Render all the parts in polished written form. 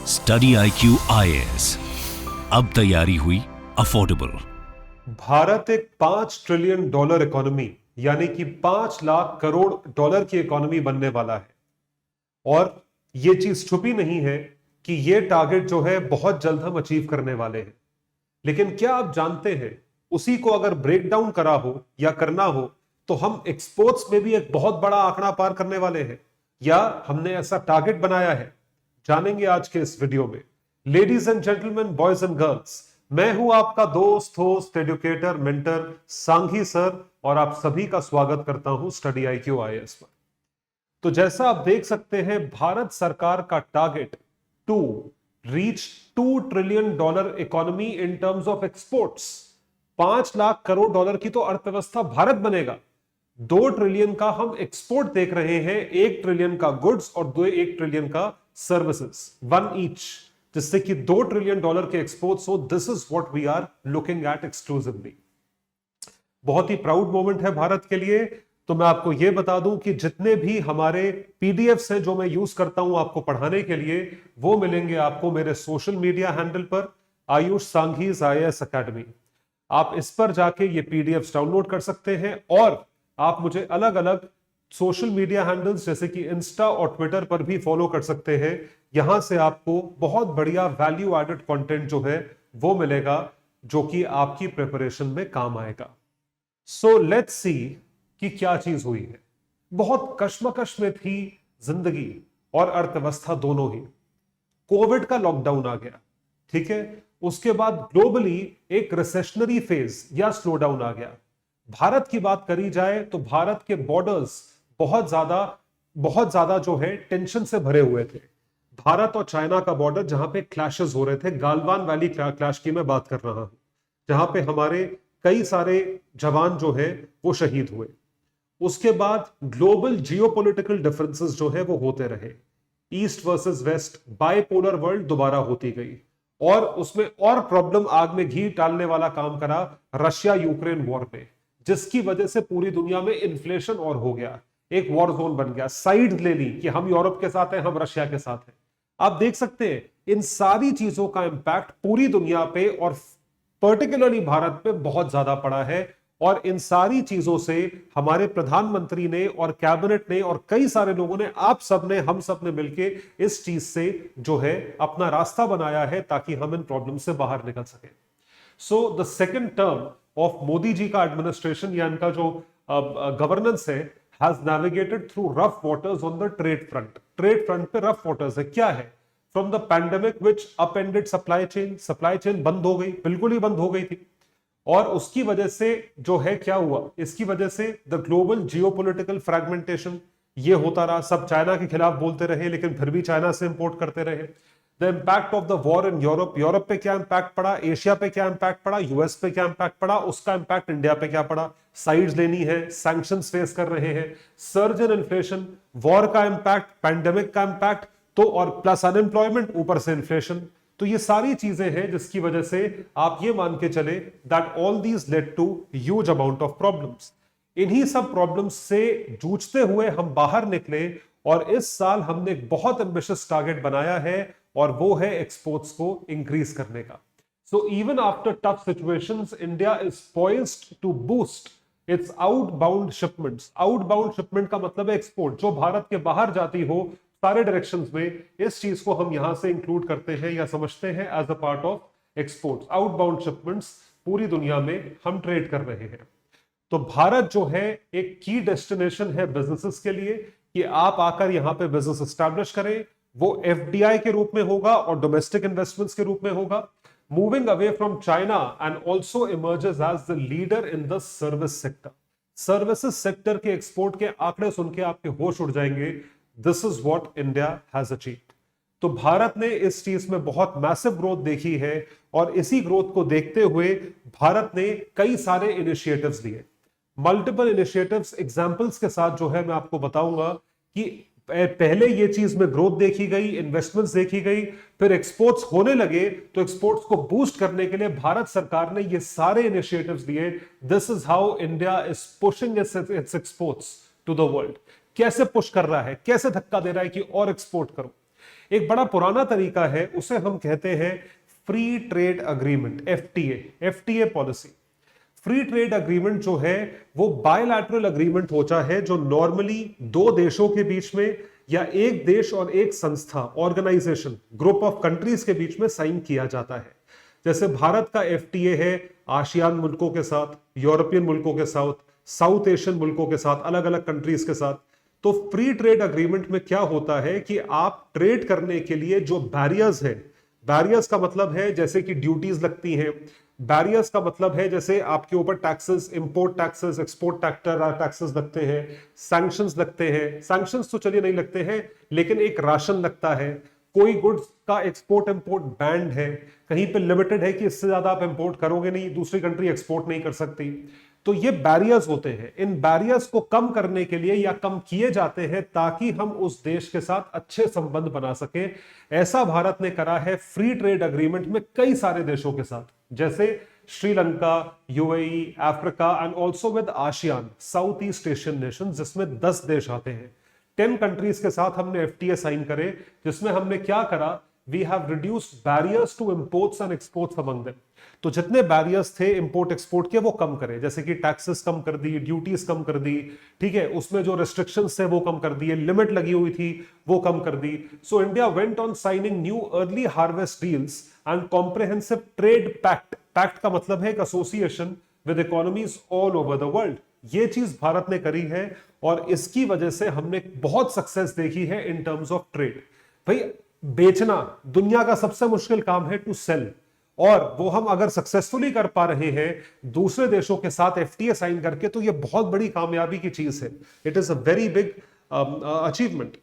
Study IQ IAS, अब तैयारी हुई अफोर्डेबल। भारत एक $5 ट्रिलियन इकोनॉमी यानी कि 5 लाख करोड़ की इकोनॉमी बनने वाला है। और ये चीज छुपी नहीं है कि ये टारगेट जो है बहुत जल्द हम अचीव करने वाले हैं। लेकिन क्या आप जानते हैं, उसी को अगर ब्रेक डाउन करा हो या करना हो तो हम एक्सपोर्ट्स में भी एक बहुत बड़ा आंकड़ा पार करने वाले हैं, या हमने ऐसा टारगेट बनाया है, जानेंगे आज के इस वीडियो में। Ladies and gentleman, boys and girls, मैं हूं आपका दोस्त, host, educator, mentor Sanghi sir, और आप सभी का स्वागत करता हूं स्टडी IQ IAS पर। तो जैसा आप देख सकते हैं, भारत सरकार का target to reach $2 trillion economy in terms of exports. 5 lakh crore की तो अर्थव्यवस्था भारत बनेगा। 2 ट्रिलियन का हम एक्सपोर्ट देख रहे हैं, 1 ट्रिलियन का गुड्स और 1 ट्रिलियन का सर्विसेज, 1 ईच, जिससे कि $2 ट्रिलियन के एक्सपोर्ट्स हो। This is what we are looking at exclusively. बहुत ही प्राउड मोमेंट है भारत के लिए। तो मैं आपको यह बता दूं कि जितने भी हमारे PDFs हैं जो मैं यूज करता हूं आपको पढ़ाने के लिए, वो मिलेंगे आपको मेरे सोशल मीडिया हैंडल पर, आयुष सांघीज IAS अकेडमी। आप इस पर जाके ये PDFs डाउनलोड कर सकते हैं, और आप मुझे अलग अलग सोशल मीडिया हैंडल्स जैसे कि इंस्टा और ट्विटर पर भी फॉलो कर सकते हैं। यहां से आपको बहुत बढ़िया वैल्यू एडेड कंटेंट जो है वो मिलेगा, जो कि आपकी प्रिपरेशन में काम आएगा। सो लेट्स सी कि क्या चीज हुई है। बहुत कश्मकश में थी जिंदगी और अर्थव्यवस्था दोनों ही। कोविड का लॉकडाउन आ गया, ठीक है। उसके बाद ग्लोबली एक रिसेशनरी फेज या स्लोडाउन आ गया। भारत की बात करी जाए तो भारत के बॉर्डर्स बहुत ज्यादा जो है टेंशन से भरे हुए थे। भारत और चाइना का बॉर्डर, जहां पे क्लैशेस हो रहे थे, गालवान वैली क्लैश की मैं बात कर रहा हूं, जहां पे हमारे कई सारे जवान जो है वो शहीद हुए। उसके बाद ग्लोबल जियोपॉलिटिकल डिफरेंसेस जो है वो होते रहे। East versus West bipolar world दोबारा होती गई, और उसमें और प्रॉब्लम, आग में घी डालने वाला काम करा रशिया यूक्रेन वॉर में, जिसकी वजह से पूरी दुनिया में इन्फ्लेशन और हो गया, एक वॉर जोन बन गया। साइड ले ली कि हम यूरोप के साथ हैं, हम रशिया के साथ हैं। आप देख सकते हैं इन सारी चीजों का इंपैक्ट पूरी दुनिया पे और पर्टिकुलरली भारत पे बहुत ज्यादा पड़ा है। और इन सारी चीजों से हमारे प्रधानमंत्री ने और कैबिनेट ने और कई सारे लोगों ने, आप सब ने, हम सब ने मिलके इस चीज से जो है अपना रास्ता बनाया है, ताकि हम इन प्रॉब्लम से बाहर निकल सके। So the second term of Modi ji का एडमिनिस्ट्रेशन या इनका जो गवर्नेंस है, has navigated through rough waters on the trade front. Trade front पे रफ वाटर्स है। क्या है? From the pandemic which upended supply chain बंद हो गई, बिल्कुल ही बंद हो गई थी। और उसकी वजह से जो है क्या हुआ, इसकी वजह से द ग्लोबल जियोपॉलिटिकल फ्रैगमेंटेशन ये होता रहा। सब चाइना के खिलाफ बोलते रहे, लेकिन फिर भी चाइना से इंपोर्ट करते रहे। The impact of the war in Europe, Europe पे क्या इंपैक्ट पड़ा, एशिया पे क्या इंपैक्ट पड़ा, US पे क्या इंपैक्ट पड़ा, उसका इंपैक्ट इंडिया पे क्या पड़ा। साइड्स लेनी है, सैंक्शंस फेस कर रहे हैं, सर्ज इन इन्फ्लेशन, वॉर का इंपैक्ट, पैंडेमिक का इंपैक्ट, तो और प्लस अनएम्प्लॉयमेंट, ऊपर से इन्फ्लेशन। तो ये सारी चीजें हैं जिसकी वजह से आप ये मान के चले that all these lead to huge amount of problems. इन्हीं सब प्रॉब्लम्स से जूझते हुए हम बाहर निकले, और इस साल हमने एक बहुत एम्बिशियस टारगेट बनाया है, और वो है एक्सपोर्ट्स को इंक्रीज करने का। So even after tough situations, India is poised to boost its outbound shipments. Outbound shipment का मतलब है एक्सपोर्ट, जो भारत के बाहर जाती हो सारे डायरेक्शंस में। इस चीज को हम यहां से इंक्लूड करते हैं या समझते हैं as a part of exports. Outbound shipments, पूरी दुनिया में हम ट्रेड कर रहे हैं। तो भारत जो है एक की डेस्टिनेशन है बिजनेसेस के लिए, कि आप आकर यहां पे बिजनेस एस्टैब्लिश करें। वो FDI के रूप में होगा और डोमेस्टिक इन्वेस्टमेंट्स के रूप में होगा। Moving away from China and also emerges as the leader in the service sector. Services sector के एक्सपोर्ट के आंकड़े सुन के आपके होश उड़ जाएंगे। This is what India has achieved. तो भारत ने इस चीज में बहुत मैसिव ग्रोथ देखी है, और इसी ग्रोथ को देखते हुए भारत ने कई सारे इनिशिएटिव्स लिए। मल्टीपल इनिशिएटिव्स, एग्जांपल्स के साथ जो है मैं आपको बताऊंगा कि पहले ये चीज में ग्रोथ देखी गई, इन्वेस्टमेंट्स देखी गई, फिर एक्सपोर्ट्स होने लगे, तो एक्सपोर्ट्स को बूस्ट करने के लिए भारत सरकार ने ये सारे इनिशिएटिव्स लिए। This is how India is pushing its exports to the world. कैसे पुश कर रहा है, कैसे धक्का दे रहा है कि और एक्सपोर्ट करो। एक बड़ा पुराना तरीका है, उसे हम कहते हैं free trade agreement, FTA policy. Free trade agreement जो है वो बायलैटरल अग्रीमेंट होता है जो नॉर्मली दो देशों के बीच में या एक देश और एक संस्था, ऑर्गेनाइजेशन, ग्रुप ऑफ कंट्रीज के बीच में साइन किया जाता है। जैसे भारत का एफटीए है आसियान मुल्कों के साथ, यूरोपियन मुल्कों के साथ, साउथ एशियन मुल्कों के साथ, अलग अलग कंट्रीज के साथ। तो फ्री ट्रेड अग्रीमेंट में क्या होता है कि आप ट्रेड करने के लिए जो बैरियर्स है, बैरियर्स का मतलब है जैसे कि ड्यूटीज लगती हैं, बैरियर्स का मतलब है जैसे आपके ऊपर taxes, import taxes, export taxes लगते हैं, सैंक्शंस लगते हैं। सैंक्शंस तो चलिए नहीं लगते हैं, लेकिन एक राशन लगता है, कोई गुड्स का एक्सपोर्ट इंपोर्ट बैंड है, कहीं पे लिमिटेड है कि इससे ज्यादा आप इंपोर्ट करोगे नहीं, दूसरी कंट्री एक्सपोर्ट नहीं कर सकती। तो ये बैरियर्स होते हैं। इन बैरियर्स को कम करने के लिए या कम किए जाते हैं ताकि हम उस देश के साथ अच्छे संबंध बना सके। ऐसा भारत ने करा है फ्री ट्रेड अग्रीमेंट में कई सारे देशों के साथ, जैसे Sri Lanka, UAE, Africa and also with ASEAN, south east Asian nation, जिसमें 10 देश आते हैं। 10 कंट्रीज के साथ हमने एफटीए साइन करे, जिसमें हमने क्या करा, we have reduced barriers to imports and exports among them. तो जितने बैरियर्स थे इंपोर्ट एक्सपोर्ट के वो कम करे, जैसे कि टैक्सेस कम कर दी, ड्यूटीज कम कर दी, ठीक है, उसमें जो रिस्ट्रिक्शंस थे वो कम कर दिए, लिमिट लगी हुई थी वो कम कर दी। So India went on signing new early harvest deals and comprehensive trade pact. Pact का मतलब है एक association with economies all over the world. ये चीज भारत ने करी है और इसकी वजह से हमने बहुत सक्सेस देखी है इन टर्म्स ऑफ ट्रेड। भाई बेचना दुनिया का सबसे मुश्किल काम है, टू सेल, और वो हम अगर सक्सेसफुली कर पा रहे हैं दूसरे देशों के साथ एफटीए साइन करके, तो ये बहुत बड़ी कामयाबी की चीज है। It is a very big achievement.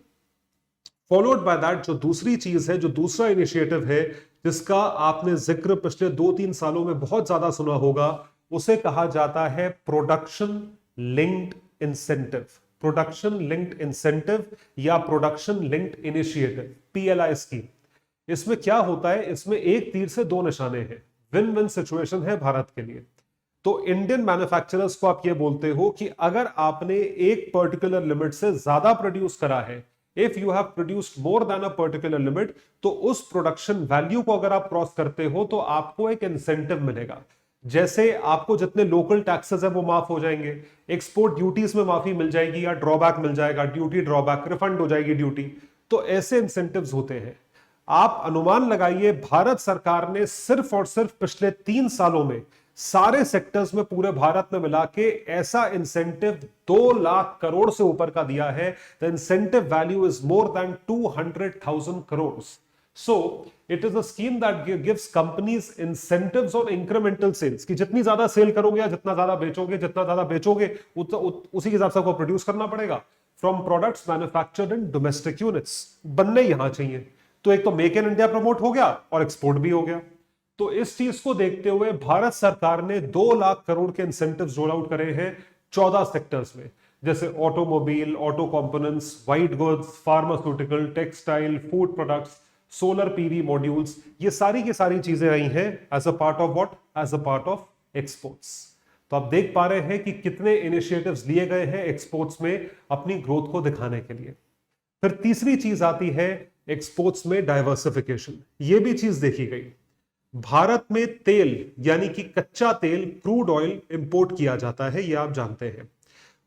Followed by that जो दूसरी चीज है, जो दूसरा इनिशिएटिव है, जिसका आपने जिक्र पिछले 2-3 सालों में बहुत ज्यादा सुना होगा, उसे कहा जाता है production linked incentive. Production linked incentive या production linked initiative, PLI scheme. इसमें क्या होता है, इसमें एक तीर से दो निशाने हैं, विन विन सिचुएशन है भारत के लिए। तो इंडियन मैन्युफैक्चरर्स को आप ये बोलते हो कि अगर आपने एक पर्टिकुलर लिमिट से ज्यादा प्रोड्यूस करा है, if you have produced more than a particular limit, तो उस प्रोडक्शन वैल्यू को अगर आप क्रॉस करते हो तो आपको एक इंसेंटिव मिलेगा। जैसे आपको जितने लोकल टैक्सेस है वो माफ हो जाएंगे, एक्सपोर्ट ड्यूटीज में माफी मिल जाएगी या ड्रॉबैक मिल जाएगा, ड्यूटी ड्रॉबैक, रिफंड हो जाएगी ड्यूटी। तो ऐसे इंसेंटिव्स होते हैं। आप अनुमान लगाइए, भारत सरकार ने सिर्फ और सिर्फ पिछले 3 सालों में सारे सेक्टर्स में पूरे भारत में मिला के ऐसा इंसेंटिव 2 लाख करोड़ से ऊपर का दिया है। The incentive value is more than 200,000 crore. So it is a scheme that gives companies incentives on incremental sales, कि जितनी ज्यादा सेल करोगे या जितना ज्यादा बेचोगे उसी के हिसाब से आपको प्रोड्यूस करना पड़ेगा। From products manufactured in domestic units, बनने यहां चाहिए। तो एक तो मेक इन इंडिया प्रमोट हो गया और एक्सपोर्ट भी हो गया। तो इस चीज को देखते हुए भारत सरकार ने 2 लाख करोड़ के इंसेंटिव्स रोल आउट करे हैं 14 सेक्टर्स में, जैसे automobile, auto components, white goods, pharmaceutical, textile, food products, solar PV modules. ये सारी की सारी चीजें आई हैं as a part of what, as a part of exports. तो आप देख पा रहे हैं कि कितने इनिशिएटिव्स लिए गए हैं एक्सपोर्ट्स में अपनी ग्रोथ को दिखाने के लिए। फिर तीसरी चीज आती है एक्सपोर्ट्स में डाइवर्सिफिकेशन। ये भी चीज देखी गई। भारत में तेल यानी कि कच्चा तेल, क्रूड ऑयल इंपोर्ट किया जाता है, ये आप जानते हैं।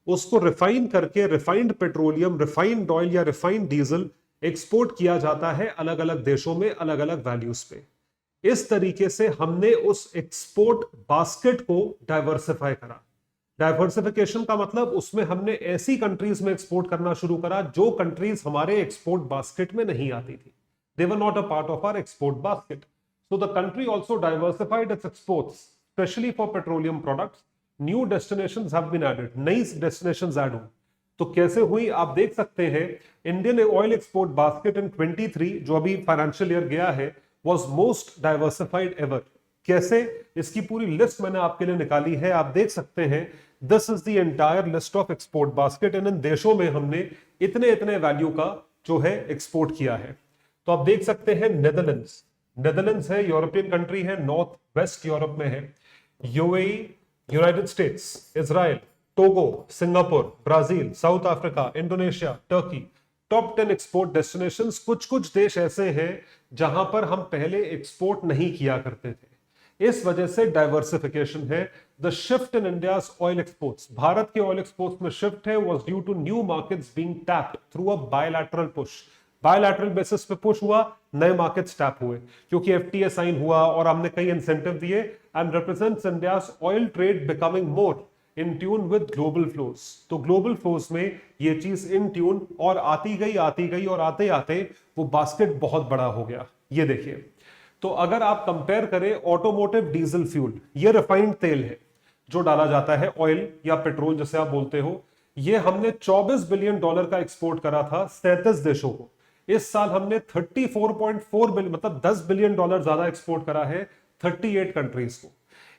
उसको रिफाइन करके रिफाइंड पेट्रोलियम, रिफाइंड ऑयल या रिफाइंड डीजल एक्सपोर्ट किया जाता है अलग अलग देशों में अलग अलग वैल्यूज पे। इस तरीके से हमने उस एक्सपोर्ट बास्केट को डाइवर्सिफाई करा। डाइवर्सिफिकेशन का मतलब उसमें हमने ऐसी कंट्रीज में एक्सपोर्ट करना शुरू करा जो कंट्रीज हमारे एक्सपोर्ट बास्केट में नहीं आती थी। They were not a part of our export basket. So the country also diversified its exports, especially for petroleum products. New destinations have been added, नई डेस्टिनेशंस ऐड हुई। तो कैसे हुई आप देख सकते हैं। Indian oil export basket in 23 जो अभी फाइनेंशियल ईयर गया है वाज मोस्ट डाइवर्सिफाइड एवर। कैसे, इसकी पूरी लिस्ट मैंने आपके लिए निकाली है, आप देख सकते हैं। This is the entire list of export basket. इन देशों में हमने इतने इतने वैल्यू का जो है एक्सपोर्ट किया है। तो आप देख सकते हैं नेदरलैंड्स, नेदरलैंड्स है, यूरोपियन कंट्री है, नॉर्थ वेस्ट यूरोप में है। UAE, United states, Israel, Togo, Singapore, Brazil, south Africa, Indonesia, Turkey. Top 10 export destinations, कुछ कुछ देश ऐसे हैं जहां पर हम पहले एक्सपोर्ट नहीं किया करते थे, इस वजह से डाइवर्सिफिकेशन है। The shift in India's oil exports, Bharat के ऑयल एक्सपोर्ट्स में शिफ्ट है, was due to new markets being tapped through a bilateral push. Bilateral basis पे पुश हुआ, नए मार्केट्स टैप हुए क्योंकि एफटीए साइन हुआ और हमने कई इंसेंटिव दिए, and represents India's oil trade becoming more in tune with global flows. तो ग्लोबल फ्लोज में ये चीज इन ट्यून और आती गई और आते आते वो बास्केट बहुत बड़ा हो गया। ये देखिए, तो अगर आप कंपेयर करें ऑटोमोटिव डीजल फ्यूल, ये रिफाइंड तेल है जो डाला जाता है, ऑयल या पेट्रोल जैसे आप बोलते हो, ये हमने $24 बिलियन का एक्सपोर्ट करा था 37 देशों को। इस साल हमने 34.4 बिलियन मतलब $10 बिलियन ज्यादा एक्सपोर्ट करा है 38 कंट्रीज को।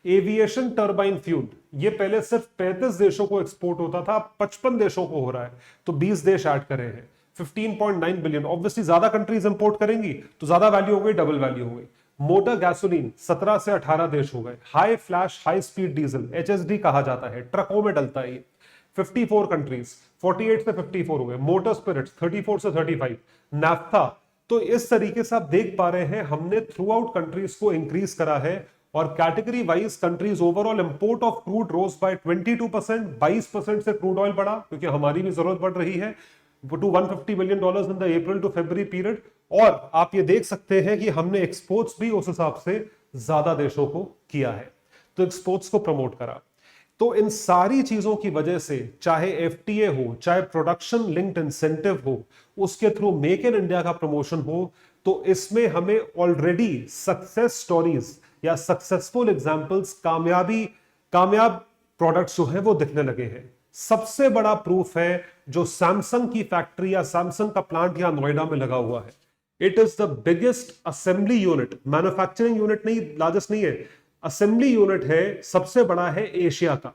एविएशन टर्बाइन फ्यूल, ये पहले सिर्फ 35 देशों को एक्सपोर्ट होता था, 55 देशों को हो रहा है, तो 20 देश ऐड करे हैं, 15.9 बिलियन। ऑब्वियसली ज्यादा कंट्रीज इंपोर्ट करेंगी तो ज्यादा वैल्यू हो गई, डबल वैल्यू हो गई। मोटर गैसोलीन 17 से 18 देश हो गए। High flash high speed diesel, HSD कहा जाता है, ट्रकों में डलता है, 54 कंट्रीज, 48 से 54 हो गए। मोटर स्पिरिट्स 34 से 35। नाफ्था, तो इस तरीके से आप देख पा रहे हैं हमने थ्रू आउट कंट्रीज को इंक्रीज करा है, और category wise countries overall import of crude rose by 22%, 22% से क्रूड ऑयल बढ़ा क्योंकि हमारी भी जरूरत बढ़ रही है, to $150 billion in the April to February period. और आप ये देख सकते हैं कि हमने एक्सपोर्ट्स भी उस हिसाब से ज्यादा देशों को किया है, तो एक्सपोर्ट्स को प्रमोट करा। तो इन सारी चीजों की वजह से, चाहे एफटीए हो, चाहे प्रोडक्शन लिंक्ड इंसेंटिव हो, उसके थ्रू मेक इन इंडिया का प्रमोशन हो, तो इसमें हमें ऑलरेडी सक्सेस स्टोरीज या सक्सेसफुल एग्जांपल्स, कामयाब प्रोडक्ट्स जो है वो दिखने लगे हैं। सबसे बड़ा प्रूफ है जो सैमसंग की फैक्ट्री या सैमसंग का प्लांट यहां नोएडा में लगा हुआ है। It is the biggest assembly unit, manufacturing unit नहीं, लार्जेस्ट नहीं है, असेंबली यूनिट है, सबसे बड़ा है एशिया का।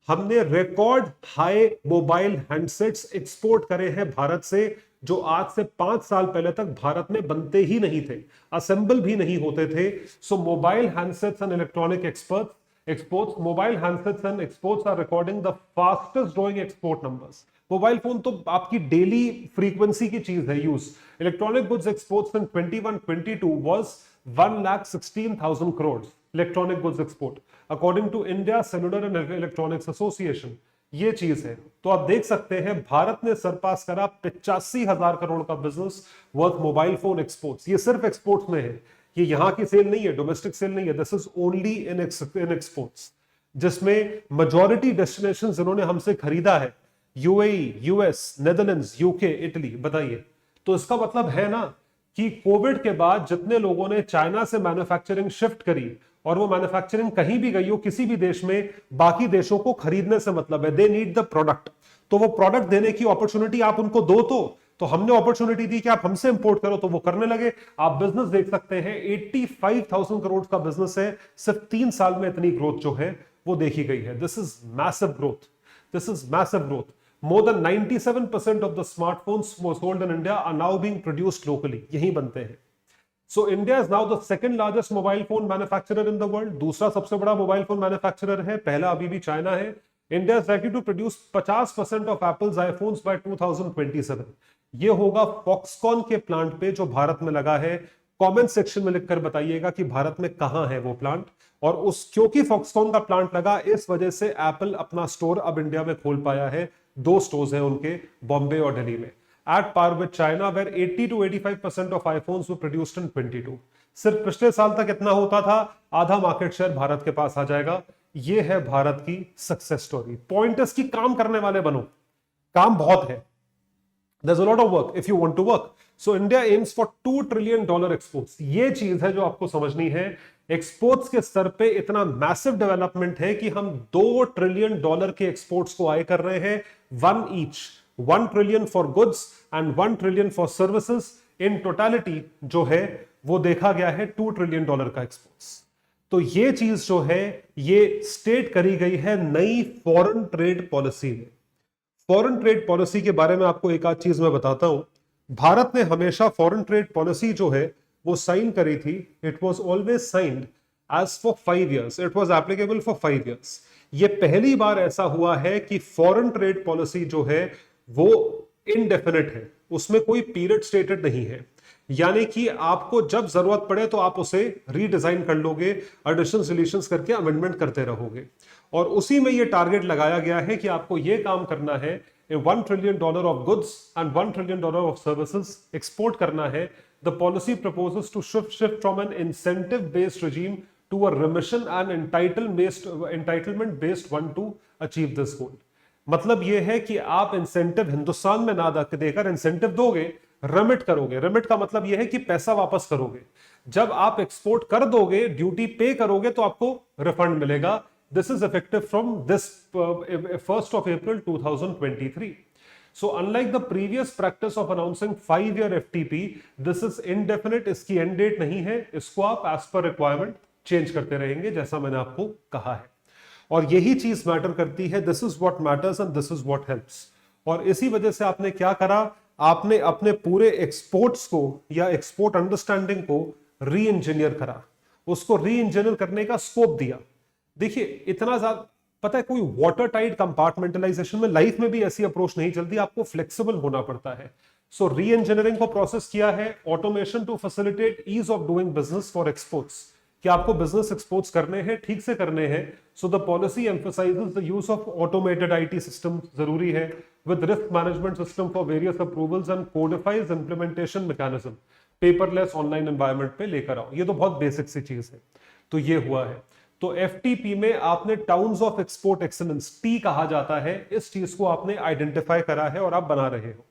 हमने record high mobile handsets export करे हैं भारत से, जो आज से 5 साल पहले तक भारत में बनते ही नहीं थे, असेंबल भी नहीं होते थे। So mobile handsets and electronic exports, mobile handsets and exports are recording the fastest growing export numbers. Mobile phone तो आपकी डेली फ्रीक्वेंसी की चीज है use. Electronic goods exports in 21-22 was 1,16,000 crores electronic goods export according to India Cellular and Electronics Association. ये चीज है, तो आप देख सकते हैं भारत ने सरपास करा 85,000 करोड़ का business worth mobile phone exports. ये सिर्फ एक्सपोर्ट्स में है, ये यहां की सेल नहीं है, डोमेस्टिक सेल नहीं है, this is only in exports, जिसमें मेजॉरिटी डेस्टिनेशन जिन्होंने हमसे खरीदा है UAE, US, Netherlands, UK, Italy. बताइए, तो इसका मतलब है ना कि कोविड के बाद जितने लोगों ने चाइना से मैन्युफैक्चरिंग शिफ्ट करी और वो मैन्युफैक्चरिंग कहीं भी गई हो किसी भी देश में, बाकी देशों को खरीदने से मतलब है, दे नीड द प्रोडक्ट, तो वो प्रोडक्ट देने की अपॉर्चुनिटी आप उनको दो। तो हमने अपॉर्चुनिटी दी कि आप हमसे इंपोर्ट करो, तो वो करने लगे। आप बिजनेस देख सकते हैं, 85,000 करोड़ का बिजनेस है, सिर्फ 3 साल में इतनी ग्रोथ जो है वो देखी गई है। This is massive growth, this is massive growth. More than 97% of the smartphones sold in India are now being produced locally, यहीं बनते हैं। So India is now the second largest mobile phone manufacturer in the world, दूसरा सबसे बड़ा mobile phone manufacturer है, पहला अभी भी चाइना है। India is likely to produce 50% of Apple's iPhones by 2027। ये होगा फॉक्सकॉन के प्लांट पे जो भारत में लगा है। कमेंट सेक्शन में लिखकर बताइएगा कि भारत में कहां है वो प्लांट, और उस क्योंकि फॉक्सकॉन का प्लांट लगा इस वजह से एप्पल अपना स्टोर अब इंडिया में खोल पाया है। 2 स्टोर्स हैं उनके, बॉम्बे और दिल्ली में। At par with China where 80 to 85% of iPhones were produced in 22। सिर्फ पिछले साल तक इतना होता था, आधा मार्केट शेयर भारत के पास आ जाएगा। ये है भारत की सक्सेस स्टोरी। पॉइंट इसकी काम करने वाले बनो, काम बहुत है, there's a lot of work if you want to work. So India aims for $2 trillion exports। ये चीज है जो आपको समझनी है। एक्सपोर्ट्स के स्तर पे इतना मैसिव डेवलपमेंट है कि हम $2 ट्रिलियन के एक्सपोर्ट्स को आय कर रहे हैं, 1 each, 1 trillion for goods and 1 trillion for services. In totality जो है वो देखा गया है $2 ट्रिलियन का एक्सपोर्ट्स। तो ये चीज जो है ये स्टेट करी गई है नई फॉरेन ट्रेड पॉलिसी में। फॉरेन ट्रेड पॉलिसी के बारे में आपको एक आध चीज मैं बताता हूं। भारत ने हमेशा फॉरेन ट्रेड पॉलिसी जो है वो साइन करी थी। It was always signed as for 5 years, it was applicable for 5 years। ये पहली बार ऐसा हुआ है कि फॉरेन ट्रेड पॉलिसी जो है वो इनडेफिनिट है, उसमें कोई पीरियड स्टेटेड नहीं है, यानी कि आपको जब जरूरत पड़े तो आप उसे रीडिजाइन कर लोगे, एडिशन डिलीशंस करके अमेंडमेंट करते रहोगे। और उसी में ये टारगेट लगाया गया है कि आपको ये काम करना है, $1 trillion of goods and $1 trillion of services export करना है। The policy proposes to shift from an incentive based regime to a remission and entitlement based one to achieve this goal। मतलब यह है कि आप इंसेंटिव हिंदुस्तान में ना देकर इंसेंटिव दोगे, रेमिट करोगे। रेमिट का मतलब यह है कि पैसा वापस करोगे। जब आप एक्सपोर्ट कर दोगे, ड्यूटी पे करोगे, तो आपको रिफंड मिलेगा। This is effective from this 1st of April 2023। So unlike the previous practice of announcing 5-year FTP, this is indefinite। इसकी एंड डेट नहीं है, इसको आप एज पर रिक्वायरमेंट चेंज करते रहेंगे, जैसा मैंने आपको कहा है। और यही चीज मैटर करती है। This is what matters and this is what helps. और इसी वजह से आपने क्या करा, आपने अपने पूरे एक्सपोर्ट्स को या एक्सपोर्ट अंडरस्टैंडिंग को री इंजीनियर करा, उसको री इंजीनियर करने का स्कोप दिया। देखिए इतना ज्यादा पता है, कोई वाटर टाइट कंपार्टमेंटलाइजेशन में लाइफ में भी ऐसी अप्रोच नहीं चलती, आपको फ्लेक्सिबल होना पड़ता है। सो री इंजीनियरिंग को प्रोसेस किया है, automation to facilitate ease of doing business for exports, कि आपको बिजनेस एक्सपोर्ट्स करने हैं, ठीक से करने हैं। So the policy emphasizes the use of automated IT system जरूरी है, with risk management system for various approvals and codifies implementation mechanism, paperless online environment पे लेकर आओ। ये तो बहुत बेसिक सी चीज है। तो ये हुआ है। तो एफटीपी में आपने towns of export excellence, T कहा जाता है, इस चीज को आपने आइडेंटिफाई करा है और आप बना रहे हो।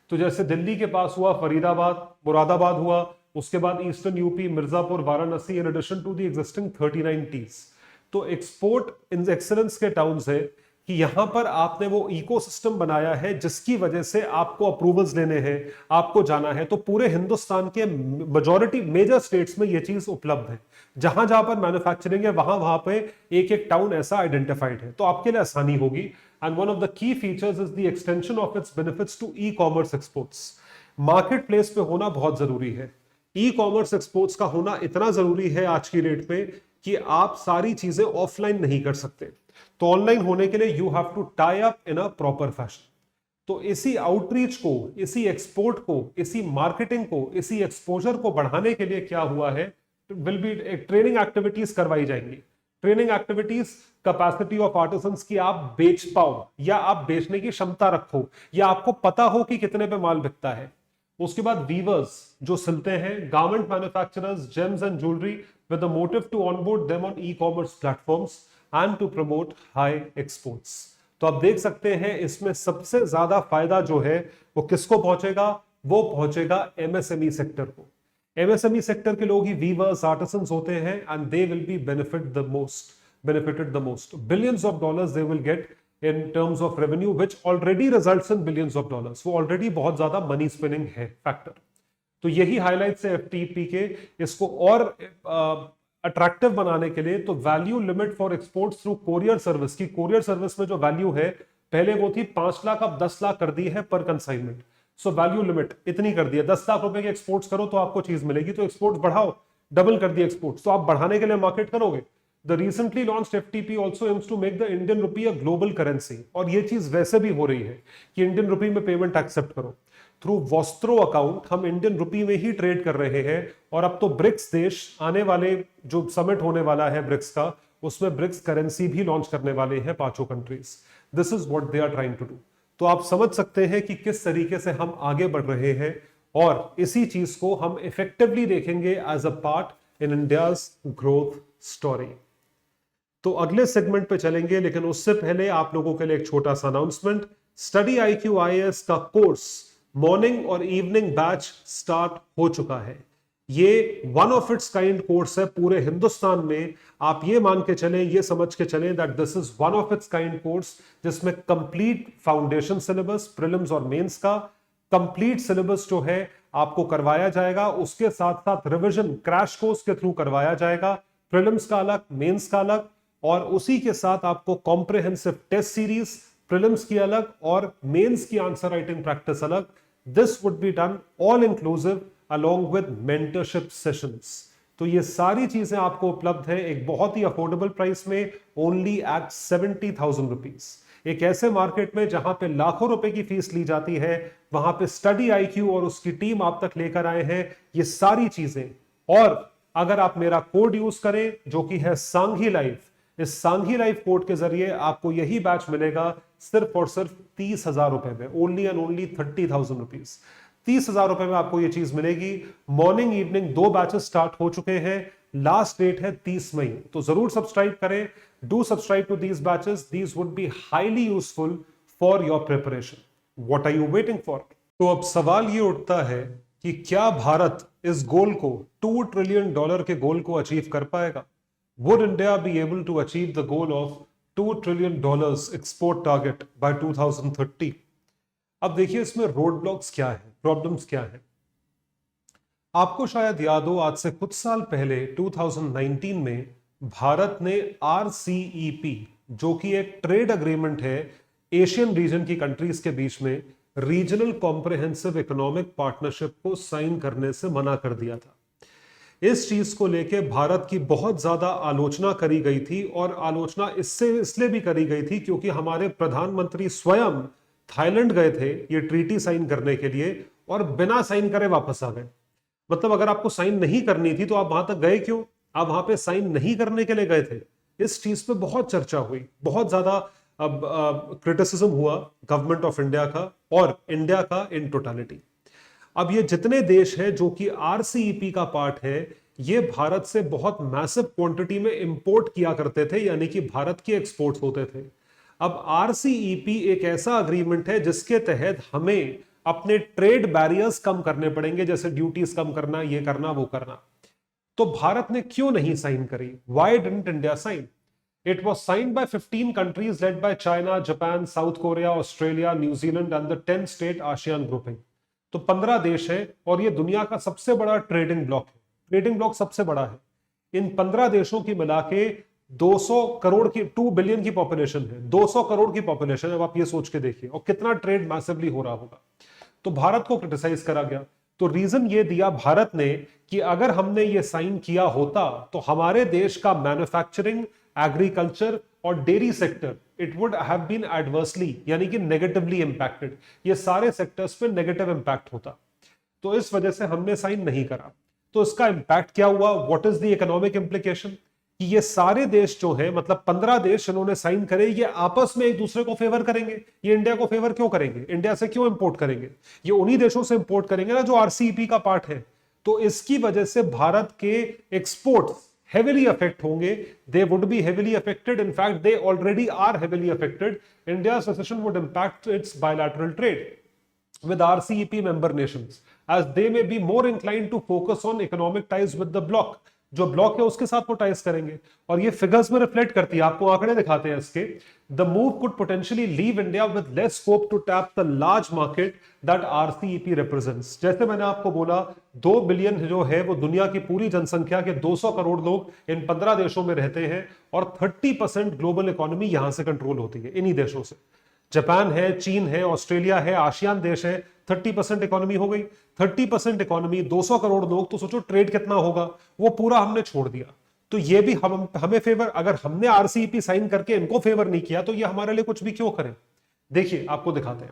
तो जैसे दिल्ली के पास हुआ फरीदाबाद, मुरादाबाद हुआ, उसके बाद eastern UP, Mirzapur, Varanasi, in addition to the existing 39 TEEs. तो एक्सपोर्ट इन एक्सीलेंस के टाउन्स है कि यहां पर आपने वो इकोसिस्टम बनाया है जिसकी वजह से आपको अप्रूवल्स लेने हैं, आपको जाना है। तो पूरे हिंदुस्तान के मेजॉरिटी मेजर स्टेट्स में ये चीज उपलब्ध है। जहां जहां पर मैन्युफैक्चरिंग है वहां वहां पे एक एक टाउन ऐसा आइडेंटिफाइड है, तो आपके लिए आसानी होगी। And one of the key features is the extension of its benefits to e commerce exports. Market place पे होना बहुत जरूरी है। ई कॉमर्स एक्सपोर्ट्स का होना इतना जरूरी है आज की डेट पे कि आप सारी चीजें ऑफलाइन नहीं कर सकते। तो ऑनलाइन होने के लिए you have to tie up in a proper fashion. तो इसी आउटरीच को, इसी एक्सपोर्ट को, इसी मार्केटिंग को, इसी एक्सपोजर को बढ़ाने के लिए क्या हुआ है, विल बी ट्रेनिंग एक्टिविटीज करवाई जाएंगी। Training activities, capacity of artisans की आप बेच पाओ, या आप बेचने की क्षमता रखो, या आपको पता हो कि कितने पे माल बिकता है। उसके बाद वीवर्स जो सिलते हैं, garment manufacturers, gems and jewellery, with the motive to onboard them on e commerce platforms and to promote high exports. तो आप देख सकते हैं इसमें सबसे ज्यादा फायदा जो है वो किसको पहुंचेगा, वो पहुंचेगा एमएसएमई सेक्टर को। एमएसएमई सेक्टर के लोग ही वीवर्स, आर्टिसंस होते हैं, and they will be benefited the most. Billions of dollars they will get in terms of revenue, which already results in billions of dollars। वो ऑलरेडी बहुत ज्यादा money spinning है factor. तो यही हाईलाइट्स है FTP के। इसको और अट्रैक्टिव बनाने के लिए तो value limit for exports through courier service की, कोरियर सर्विस में जो वैल्यू है पहले वो थी 5 लाख, अब 10 लाख कर दी है पर कंसाइनमेंट। सो वैल्यू लिमिट इतनी कर दी है, 10 लाख रुपए के एक्सपोर्ट्स करो तो आपको चीज मिलेगी। तो एक्सपोर्ट्स बढ़ाओ, डबल कर दिया एक्सपोर्ट्स, तो आप बढ़ाने के लिए मार्केट करोगे। The recently launched FTP also aims to make the Indian rupee a global currency। और ये चीज वैसे भी हो रही है कि इंडियन रुपी में पेमेंट एक्सेप्ट करो। थ्रू वॉस्त्रो अकाउंट हम इंडियन रुपी में ही ट्रेड कर रहे हैं। और अब तो ब्रिक्स देश आने वाले जो समिट होने वाला है ब्रिक्स का, उसमें ब्रिक्स करेंसी भी लॉन्च करने वाले हैं 5 countries. This is what they are trying to do. तो आप समझ सकते हैं कि किस तरीके से हम आगे बढ़ रहे हैं, और इसी चीज को हम इफेक्टिवली देखेंगे as a part in India's growth story. तो अगले सेगमेंट पे चलेंगे, लेकिन उससे पहले आप लोगों के लिए एक छोटा सा अनाउंसमेंट। स्टडी IQ IAS का कोर्स मॉर्निंग और इवनिंग बैच स्टार्ट हो चुका है। ये one of its kind course है पूरे हिंदुस्तान में। आप ये मान के चलें, ये समझ के चलें that this is one of its kind course जिसमें कंप्लीट फाउंडेशन सिलेबस, प्रीलिम्स और मेंस का कंप्लीट सिलेबस जो है आपको करवाया जाएगा। उसके साथ साथ रिवीजन क्रैश कोर्स के थ्रू करवाया जाएगा, प्रीलिम्स का अलग, मेंस का अलग, और उसी के साथ आपको कॉम्प्रिहेंसिव टेस्ट सीरीज, प्रीलिम्स की अलग और मेंस की आंसर राइटिंग प्रैक्टिस अलग। This would be done all inclusive along with mentorship sessions. तो ये सारी चीजें आपको उपलब्ध है एक बहुत ही अफोर्डेबल प्राइस में, ओनली एट 70,000 रुपीज। एक ऐसे मार्केट में जहां पे लाखों रुपए की फीस ली जाती है, वहां पे स्टडी आईक्यू और उसकी टीम आप तक लेकर आए हैं ये सारी चीजें। और अगर आप मेरा कोड यूज करें जो कि है सांघी लाइफ, इस सांघी लाइफ कोड के जरिए आपको यही बैच मिलेगा सिर्फ और सिर्फ 30,000 रुपए में, ओनली एंड ओनली 30,000 रुपीज। 30,000 रुपए में आपको ये चीज मिलेगी। मॉर्निंग इवनिंग 2 बैचेस स्टार्ट हो चुके हैं, लास्ट डेट है 30 मई। तो जरूर सब्सक्राइब करें, do subscribe to these batches, these would be highly useful for your preparation. What are you waiting for? तो अब सवाल ये उठता है कि क्या भारत इस गोल को, $2 ट्रिलियन के गोल को अचीव कर पाएगा? Would India be able to achieve the goal of $2 trillion export target by 2030? अब देखिए इसमें रोड ब्लॉक्स क्या है, प्रॉब्लम्स क्या है। आपको शायद याद हो, आज से कुछ साल पहले 2019 में भारत ने RCEP, जो कि एक ट्रेड अग्रीमेंट है एशियन रीजन की कंट्रीज के बीच में, रीजनल कॉम्प्रिहेंसिव इकोनॉमिक पार्टनरशिप को साइन करने से मना कर दिया था। इस चीज को लेके भारत की बहुत ज्यादा आलोचना करी गई थी, और आलोचना इसलिए भी करी गई थी क्योंकि हमारे प्रधानमंत्री स्वयं थाईलैंड गए थे ये ट्रीटी साइन करने के लिए, और बिना साइन करे वापस आ गए। मतलब अगर आपको साइन नहीं करनी थी तो आप वहां तक गए क्यों? आप वहां पे साइन नहीं करने के लिए गए थे। इस चीज पे बहुत चर्चा हुई, बहुत ज्यादा क्रिटिसिज्म हुआ गवर्नमेंट ऑफ इंडिया का और इंडिया का इन टोटालिटी। अब ये जितने देश हैं जो कि RCEP का पार्ट है, ये भारत से बहुत मैसिव क्वांटिटी में इंपोर्ट किया करते थे, यानी कि भारत के एक्सपोर्ट्स होते थे। अब RCEP एक ऐसा अग्रीमेंट है जिसके तहत हमें अपने ट्रेड बैरियर्स कम करने पड़ेंगे, जैसे ड्यूटीज कम करना, ये करना, वो करना। तो भारत ने क्यों नहीं साइन करी? Why didn't India sign? It was signed by 15 countries led by China, Japan, South Korea, Australia, New Zealand and the 10-state ASEAN grouping। तो 15 देश है और ये दुनिया का सबसे बड़ा ट्रेडिंग ब्लॉक है। ट्रेडिंग ब्लॉक सबसे बड़ा है। इन 15 देशों की मिला के 200 करोड़ की, 2 बिलियन की पॉपुलेशन है, 200 करोड़ की पॉपुलेशन है। अब आप ये सोच के देखिए, और कितना ट्रेड मैसिवली हो रहा होगा। तो भारत को क्रिटिसाइज करा गया। तो रीजन ये दिया भारत ने कि अगर हमने ये साइन किया होता तो हमारे देश का मैन्युफैक्चरिंग, एग्रीकल्चर और dairy sector, it would have been adversely, यानी कि नेगेटिवली इंपैक्टेड। ये सारे सेक्टर्स पे नेगेटिव इंपैक्ट होता। तो इस वजह से हमने साइन नहीं करा। तो इसका इंपैक्ट क्या हुआ? What is the economic implication? कि ये सारे देश जो है, मतलब 15 देश इन्होंने साइन करे, ये आपस में एक दूसरे को फेवर करेंगे। ये इंडिया को फेवर क्यों करेंगे? इंडिया से क्यों इंपोर्ट करेंगे? ये उन्हीं देशों से इंपोर्ट करेंगे ना जो RCEP का पार्ट है। तो इसकी वजह से भारत के एक्सपोर्ट्स heavily affect होंगे। they would be heavily affected, in fact they already are heavily affected। India's recession would impact its bilateral trade with RCEP member nations as they may be more inclined to focus on economic ties with the bloc। जो block है उसके साथ वो ties करेंगे, और ये figures में reflect करती है। आपको आंकड़े दिखाते हैं इसके। The move could potentially leave India with less scope to tap the large market that RCEP represents. जैसे मैंने आपको बोला, 2 बिलियन जो है वो दुनिया की पूरी जनसंख्या के 200 करोड़ लोग इन 15 देशों में रहते हैं, और 30% ग्लोबल इकोनॉमी यहां से कंट्रोल होती है, इन्हीं देशों से। जापान है, चीन है, ऑस्ट्रेलिया है, आसियान देश है। 30% इकोनॉमी हो गई। 30% इकोनॉमी, 200 करोड़ लोग, तो सोचो ट्रेड कितना होगा। वो पूरा हमने छोड़ दिया। तो ये भी हमें फेवर, अगर हमने RCEP साइन करके इनको फेवर नहीं किया तो ये हमारे लिए कुछ भी क्यों करें? देखिए आपको दिखाते हैं।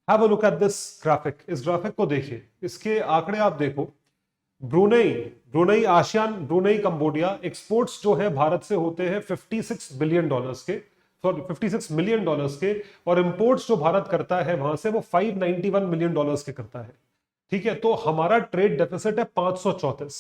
Have a look at this graphic. इस ग्राफिक को देखिए, इसके आंकड़े आप देखो। Brunei ASEAN, Brunei Cambodia, exports जो है भारत से होते हैं $56 बिलियन के, सॉरी $56 मिलियन के, और इंपोर्ट्स जो भारत करता है वहां से वो $591 मिलियन के करता है। ठीक है, तो हमारा ट्रेड डेफिसिट है 534।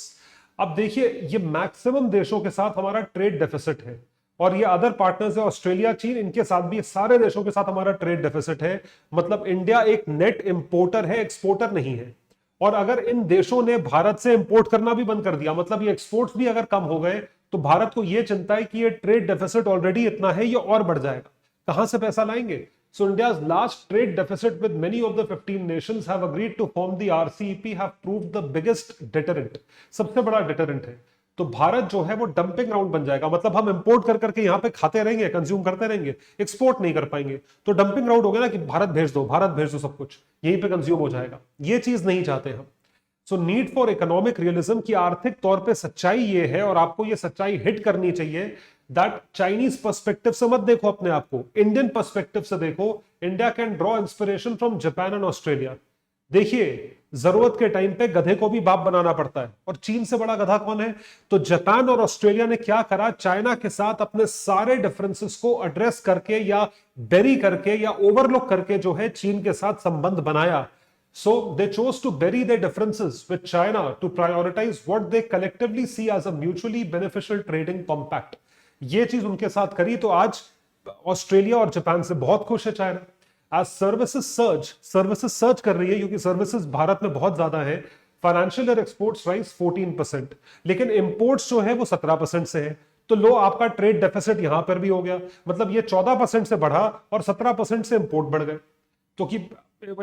अब देखिए ये मैक्सिमम देशों के साथ हमारा ट्रेड डेफिसिट है, और ये अदर पार्टनर्स है ऑस्ट्रेलिया, चीन, इनके साथ भी, सारे देशों के साथ हमारा ट्रेड डेफिसिट है। मतलब इंडिया एक नेट इंपोर्टर है, एक्सपोर्टर नहीं है। और अगर इन देशों ने भारत से इंपोर्ट करना भी बंद कर दिया, मतलब ये एक्सपोर्ट्स भी अगर कम हो गए, तो भारत को यह चिंता है कि ये ट्रेड डेफिसिट ऑलरेडी इतना है, ये और बढ़ जाएगा। कहां से पैसा लाएंगे? So India's last trade deficit with many of the 15 nations have agreed to form the RCEP have proved the biggest deterrent। सबसे बड़ा deterrent है। तो भारत जो है वो डंपिंग ग्राउंड बन जाएगा। मतलब हम इंपोर्ट कर करके यहाँ पे खाते रहेंगे, कंज्यूम करते रहेंगे, एक्सपोर्ट नहीं कर पाएंगे। तो डंपिंग ग्राउंड हो गया ना कि भारत भेज दो, भारत भेज दो, सब कुछ यहीं पे कंज्यूम हो जाएगा। ये चीज नहीं चाहते हम। So need for economic realism की आर्थिक तौर पे सच्चाई ये है, और आपको ये सच्चाई हिट करनी चाहिए। दैट चाइनीज पर्सपेक्टिव से मत देखो अपने आप को, इंडियन पर्सपेक्टिव से देखो। India can draw inspiration from Japan and Australia. देखिए, जरूरत के टाइम पे गधे को भी बाप बनाना पड़ता है, और चीन से बड़ा गधा कौन है? तो जापान और ऑस्ट्रेलिया ने क्या करा, चाइना के साथ अपने सारे डिफरेंसेस को एड्रेस करके या बेरी करके या ओवरलुक करके जो है चीन के साथ संबंध बनाया। So they chose to bury their differences with China to prioritize what they collectively see as a mutually beneficial trading compact. ये चीज उनके साथ करी, तो आज ऑस्ट्रेलिया और जापान से बहुत खुश है चाइना। आज सर्विसेज सर्च कर रही है, क्योंकि सर्विसेज भारत में बहुत ज्यादा है। फाइनेंशियल और एक्सपोर्ट्स राइज 14%, लेकिन इंपोर्ट्स जो है वो 17% से है। तो लो, आपका ट्रेड डेफिसिट यहां पर भी हो गया, मतलब ये 14% से बढ़ा और 17% से इंपोर्ट बढ़ गए। क्योंकि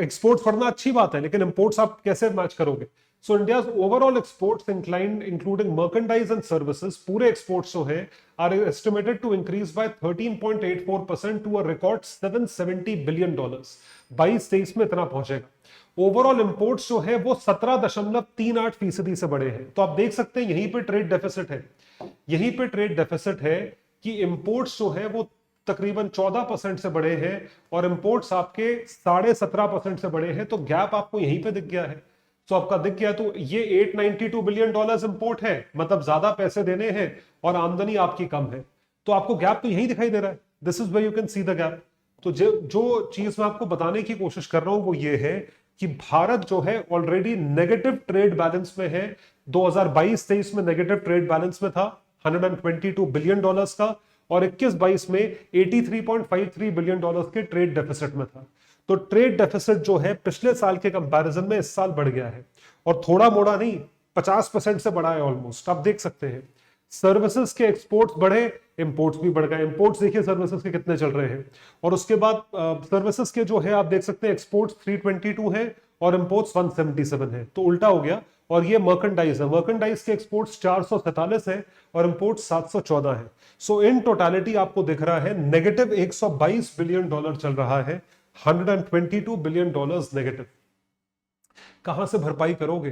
एक्सपोर्ट्स बढ़ना अच्छी बात है, लेकिन इंपोर्ट्स आप कैसे मैच करोगे? So India's overall exports including merchandise and services, पूरे एक्सपोर्ट्स जो है are estimated to increase by 13.84% to a record $770 billion. 22-23 में इतना पहुंचेगा। ओवरऑल इंपोर्ट्स जो है वो 17.38% से बढ़े हैं। तो आप देख सकते हैं यहीं पे ट्रेड डेफिसिट है, यहीं पे ट्रेड डेफिसिट है कि इंपोर्ट्स जो है वो तकरीबन 14% से बढ़े हैं और इंपोर्ट्स आपके 17.5% से बढ़े हैं। तो गैप आपको यहीं पे दिख गया है। तो आपका दिख गया, तो ये $892 बिलियन इंपोर्ट है, मतलब ज्यादा पैसे देने हैं और आमदनी आपकी कम है। तो आपको गैप तो यहीं दिखाई दे रहा है। This is where you can see the gap. तो जो चीज मैं आपको बताने की कोशिश कर रहा हूं वो ये है कि भारत जो है ऑलरेडी नेगेटिव ट्रेड बैलेंस में है। 2022-23 में नेगेटिव ट्रेड बैलेंस में था $122 बिलियन का, और 21-22 में $83.53 बिलियन के ट्रेड डेफिसिट में था। तो ट्रेड डेफिसिट जो है पिछले साल के कंपैरिजन में इस साल बढ़ गया है, और थोड़ा मोड़ा नहीं, 50% से बढ़ा है ऑलमोस्ट। आप देख सकते हैं सर्विसेज के एक्सपोर्ट्स बढ़े, इंपोर्ट्स भी बढ़ गए। इंपोर्ट्स देखिए सर्विसेज के कितने चल रहे हैं, और उसके बाद सर्विसेज के जो है आप देख सकते हैं एक्सपोर्ट्स 322 है और इंपोर्ट्स 177 है। तो उल्टा हो गया। और ये मर्केंडाइज है, मर्केंडाइज के एक्सपोर्ट्स 447 है और इंपोर्ट्स 714 है। सो इन टोटालिटी आपको दिख रहा है नेगेटिव $122 बिलियन चल रहा है, $122 बिलियन नेगेटिव। कहां से भरपाई करोगे?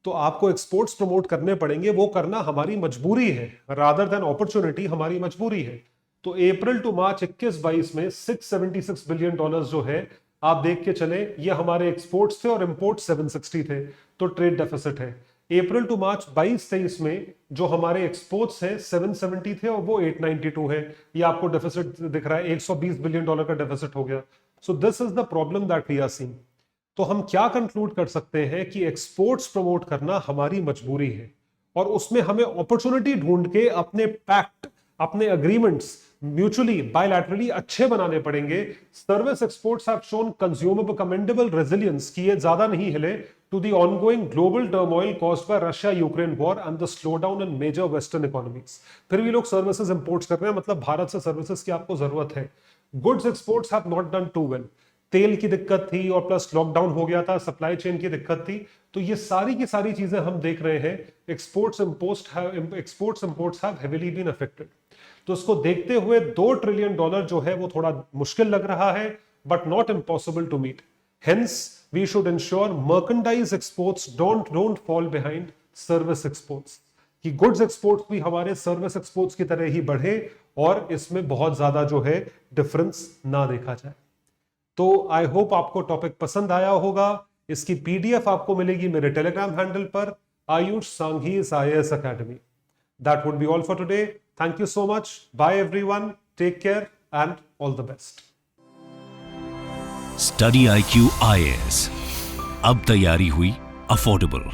तो आपको एक्सपोर्ट्स प्रमोट करने पड़ेंगे, वो करना हमारी मजबूरी है, रादर देन अपॉर्चुनिटी हमारी मजबूरी है। तो अप्रैल टू मार्च 21-22 में $676 बिलियन जो है, आप देख के चले, ये हमारे एक्सपोर्ट्स थे और इंपोर्ट्स 760 थे। तो ट्रेड डेफिसिट है। अप्रैल टू मार्च 22-23 में जो हमारे एक्सपोर्ट्स हैं 770 थे और वो 892 है। ये आपको डेफिसिट दिख रहा है, $120 बिलियन का डेफिसिट हो गया। So this is the problem that we are seeing. तो हम क्या कंक्लूड कर सकते हैं कि एक्सपोर्ट्स प्रमोट करना हमारी मजबूरी है, और उसमें हमें अपॉर्चुनिटी ढूंढ के अपने पैक्ट, अपने अग्रीमेंट्स म्यूचुअली बायलैटरली अच्छे बनाने पड़ेंगे। Service exports have shown consumable commendable resilience, कि ये ज्यादा नहीं हिले to the ongoing global turmoil caused by Russia Ukraine war and the slowdown in major western economies. फिर भी लोग सर्विसेज इंपोर्ट्स कर रहे हैं, मतलब भारत से सर्विसेज की आपको जरूरत है। Goods exports have not done too well. तेल की दिक्कत थी और प्लस लॉकडाउन हो गया था, सप्लाई चेन की दिक्कत थी। तो ये सारी की सारी चीजें हम देख रहे हैं। Exports imports have heavily been affected. तो इसको देखते हुए $2 ट्रिलियन जो है वो थोड़ा मुश्किल लग रहा है, but not impossible to meet. Hence we should ensure merchandise exports don't fall behind service exports, कि गुड्स एक्सपोर्ट्स भी हमारे सर्विस एक्सपोर्ट्स की तरह ही बढ़े और इसमें बहुत ज्यादा जो है डिफरेंस ना देखा जाए। तो आई होप आपको टॉपिक पसंद आया होगा। इसकी पीडीएफ आपको मिलेगी मेरे टेलीग्राम हैंडल पर, Ayush सांघीज IAS Academy. That would be all for today. Thank you so much. Bye everyone. Take care and all the best. Study IQ IAS, अब तैयारी हुई अफोर्डेबल।